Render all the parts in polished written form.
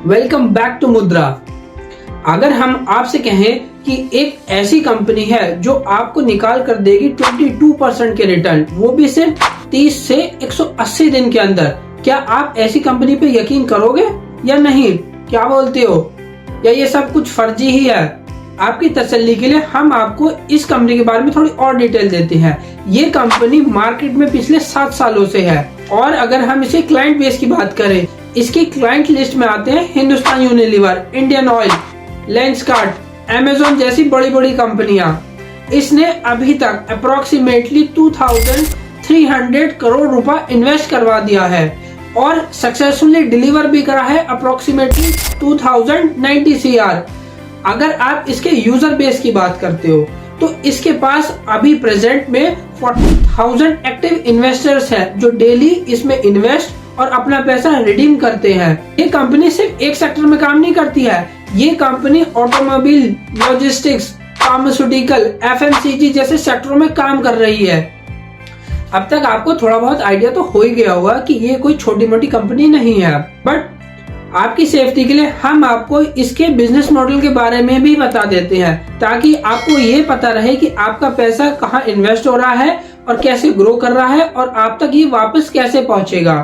Welcome back to मुद्रा। अगर हम आपसे कहें कि एक ऐसी कंपनी है जो आपको निकाल कर देगी 22% के रिटर्न, वो भी सिर्फ 30 से 180 दिन के अंदर, क्या आप ऐसी कंपनी पे यकीन करोगे या नहीं? क्या बोलते हो? या ये सब कुछ फर्जी ही है? आपकी तसल्ली के लिए हम आपको इस कंपनी के बारे में थोड़ी और डिटेल देते हैं। ये कंपनी मार्केट में पिछले 7 सालों से है और अगर हम इसे क्लाइंट बेस की बात करें, इसकी क्लाइंट लिस्ट में आते हैं Hindustan Unilever, Indian oil, Lenskart, Amazon जैसी बड़ी बड़ी कंपनियां। इसने अभी तक अप्रोक्सीमेटली 2300 करोड़ रुपए इन्वेस्ट करवा दिया है और सक्सेसफुली डिलीवर भी करा है अप्रोक्सीमेटली 2090 CR। अगर आप इसके यूजर बेस की बात करते हो तो इसके पास अभी प्रेजेंट में 40,000 एक्टिव इन्वेस्टर्स हैं जो डेली इसमें इन्वेस्ट और अपना पैसा रिडीम करते हैं। ये कंपनी सिर्फ एक सेक्टर में काम नहीं करती है, ये company automobile, logistics, pharmaceutical, FMCG जैसे सेक्टरों में काम कर रही है। अब तक आपको थोड़ा बहुत आइडिया तो हो ही गया होगा कि ये कोई छोटी मोटी कंपनी नहीं है, बट आपकी सेफ्टी के लिए हम आपको इसके बिजनेस मॉडल के बारे में भी बता देते हैं ताकि आपको ये पता रहे कि आपका पैसा कहाँ इन्वेस्ट हो रहा है और कैसे ग्रो कर रहा है और आप तक ये वापस कैसे पहुंचेगा।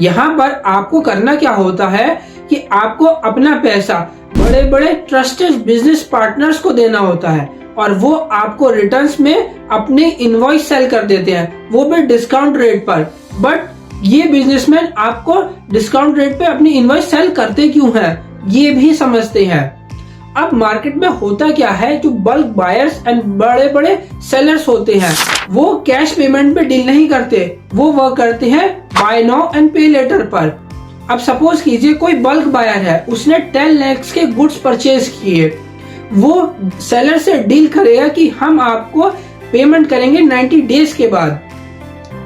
यहाँ पर आपको करना क्या होता है कि आपको अपना पैसा बड़े बड़े ट्रस्टेड बिजनेस पार्टनर्स को देना होता है और वो आपको रिटर्न्स में अपने इनवॉइस सेल कर देते हैं, वो भी डिस्काउंट रेट पर। बट ये बिजनेसमैन आपको डिस्काउंट रेट पे अपनी इनवॉइस सेल करते क्यों हैं, ये भी समझते हैं। अब मार्केट में होता क्या है, जो बल्क बायर्स एंड बड़े बड़े सेलर्स होते हैं वो कैश पेमेंट पे डील नहीं करते, वो वर्क करते हैं बाय नाउ एंड पे लेटर पर। अब सपोज कीजिए कोई बल्क बायर है, उसने 10 लाख के गुड्स परचेज किए, वो सेलर से डील करेगा कि हम आपको पेमेंट करेंगे 90 डेज के बाद।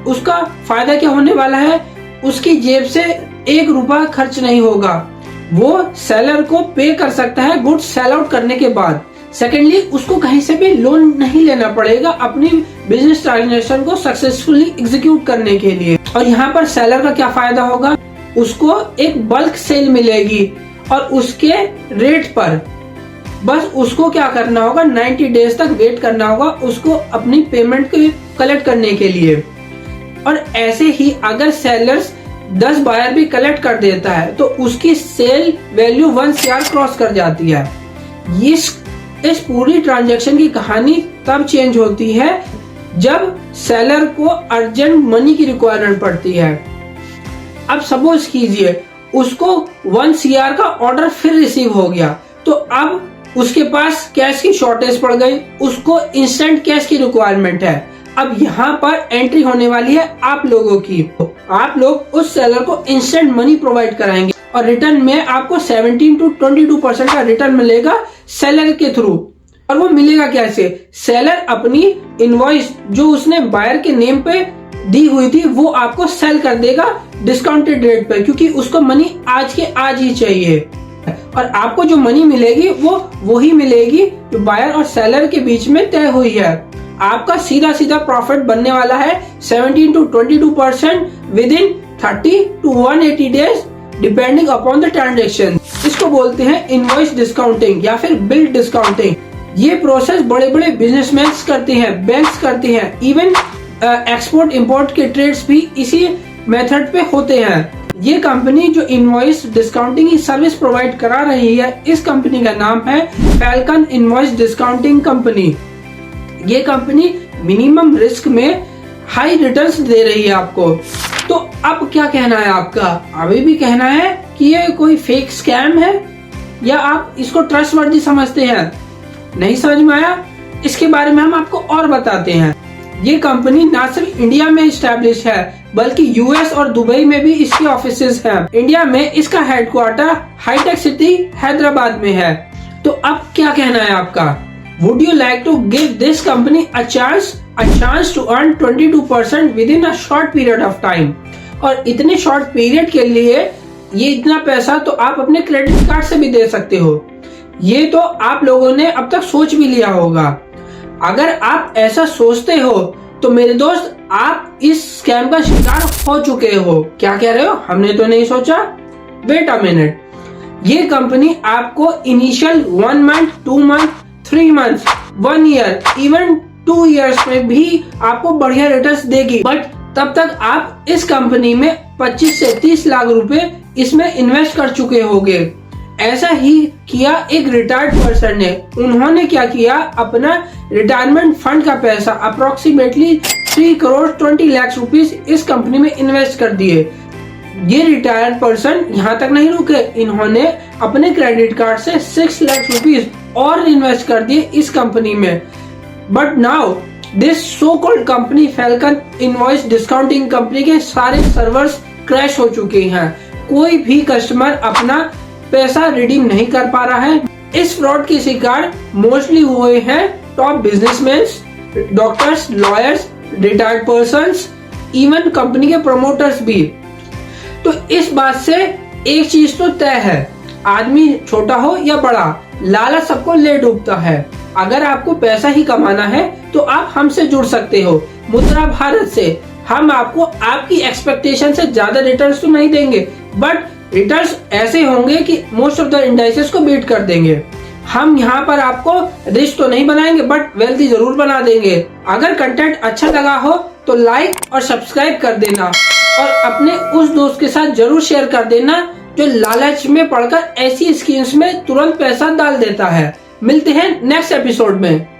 उसका फायदा क्या होने वाला है, उसकी जेब से 1 रुपया खर्च नहीं होगा, वो सेलर को पे कर सकता है गुड्स सेल आउट करने के बाद। सेकेंडली, उसको कहीं से भी लोन नहीं लेना पड़ेगा अपनी बिजनेस ट्रांजैक्शन को सक्सेसफुली एग्जीक्यूट करने के लिए। और यहाँ पर सेलर का क्या फायदा होगा, उसको एक बल्क सेल मिलेगी और उसके रेट पर बस उसको क्या करना होगा, 90 डेज तक वेट करना होगा उसको अपनी पेमेंट को कलेक्ट करने के लिए। और ऐसे ही अगर सेलर्स 10 बायर भी कलेक्ट कर देता है तो उसकी सेल वैल्यू 1 CR क्रॉस कर जाती है। इस पूरी ट्रांजैक्शन की कहानी तब चेंज होती है जब सेलर को अर्जेंट मनी की रिक्वायरमेंट पड़ती है। अब सपोज कीजिए उसको 1 CR का ऑर्डर फिर रिसीव हो गया, तो अब उसके पास कैश की शॉर्टेज पड़ गई, उसको इंस्टेंट कैश की रिक्वायरमेंट है। अब यहाँ पर एंट्री होने वाली है आप लोगों की। आप लोग उस सेलर को इंस्टेंट मनी प्रोवाइड कराएंगे और रिटर्न में आपको 17 to 22% का रिटर्न मिलेगा सेलर के थ्रू। और वो मिलेगा कैसे, सेलर अपनी इनवॉइस जो उसने बायर के नेम पे दी हुई थी वो आपको सेल कर देगा डिस्काउंटेड रेट पे, क्योंकि उसको मनी आज के आज ही चाहिए। और आपको जो मनी मिलेगी वो वही मिलेगी जो बायर और सेलर के बीच में तय हुई है। आपका सीधा सीधा प्रॉफिट बनने वाला है 17 to 22% with in 30 to 180 days depending upon the transaction. इसको बोलते हैं इनवॉइस डिस्काउंटिंग या फिर बिल डिस्काउंटिंग। ये प्रोसेस बड़े बड़े बिजनेसमैन करते हैं, बैंक्स करते हैं, इवन एक्सपोर्ट इंपोर्ट के ट्रेड्स भी इसी मेथड पे होते हैं। ये कंपनी जो इनवॉइस डिस्काउंटिंग की सर्विस प्रोवाइड करा रही है, इस कंपनी का नाम है फैल्कन इनवॉइस डिस्काउंटिंग कंपनी। ये कंपनी मिनिमम रिस्क में हाई रिटर्न्स दे रही है आपको। तो अब क्या कहना है आपका, अभी भी कहना है कि ये कोई फेक स्कैम है या आप इसको ट्रस्टवर्दी समझते हैं? नहीं समझ में आया? इसके बारे में हम आपको और बताते हैं। ये कंपनी ना सिर्फ इंडिया में इस्टेब्लिश है बल्कि US और दुबई में भी इसके ऑफिसेज हैं। इंडिया में इसका हेडक्वार्टर हाईटेक सिटी हैदराबाद में है। तो अब क्या कहना है आपका, Would you like to give this company a chance to earn 22% within a short period of time? और इतने शॉर्ट पीरियड के लिए ये इतना पैसा तो आप अपने क्रेडिट कार्ड से भी दे सकते हो। ये तो आप लोगों ने अब तक सोच भी लिया होगा। अगर आप ऐसा सोचते हो तो मेरे दोस्त आप इस स्कैम का शिकार हो चुके हो। क्या कह रहे हो, हमने तो नहीं सोचा? वेट अ मिनट, ये कंपनी आपको initial 1 month, 2 month, 3 month, 1 year, even 2 years में भी आपको बढ़िया रिटर्न्स देगी। बट तब तक आप इस कंपनी में 25 से 30 लाख रुपए इसमें इन्वेस्ट कर चुके होंगे। ऐसा ही किया एक रिटायर्ड पर्सन ने। उन्होंने क्या किया, अपना रिटायरमेंट फंड का पैसा अप्रोक्सीमेटली 3 करोड़ 20 लाख रुपीस इस कंपनी में इन्वेस्ट कर दिए। ये रिटायर्ड पर्सन यहाँ तक नहीं रुके, इन्होंने अपने क्रेडिट कार्ड से 6 लाख रुपीस और इन्वेस्ट कर दिए इस कंपनी में। But now this so called company falcon invoice discounting company के सारे सर्वर्स क्रैश हो चुके हैं। कोई भी कस्टमर अपना पैसा रिडीम नहीं कर पा रहा है। इस फ्रॉड के शिकार मोस्टली हुए हैं top businessman, doctors, lawyers, retired persons, even company के प्रमोटर्स भी। तो इस बात से एक चीज तो तय है, आदमी छोटा हो या बड़ा, लालच सबको ले डूबता है। अगर आपको पैसा ही कमाना है तो आप हमसे जुड़ सकते हो, मुद्रा भारत से। हम आपको आपकी एक्सपेक्टेशन से ज्यादा रिटर्न्स तो नहीं देंगे, बट रिटर्न्स ऐसे होंगे कि मोस्ट ऑफ द इंडाइसेस को बीट कर देंगे। हम यहाँ पर आपको रिच तो नहीं बनाएंगे, बट वेल्थी जरूर बना देंगे। अगर कंटेंट अच्छा लगा हो तो लाइक और सब्सक्राइब कर देना, और अपने उस दोस्त के साथ जरूर शेयर कर देना जो लालच में पड़कर ऐसी स्कीम्स में तुरंत पैसा डाल देता है। मिलते हैं नेक्स्ट एपिसोड में।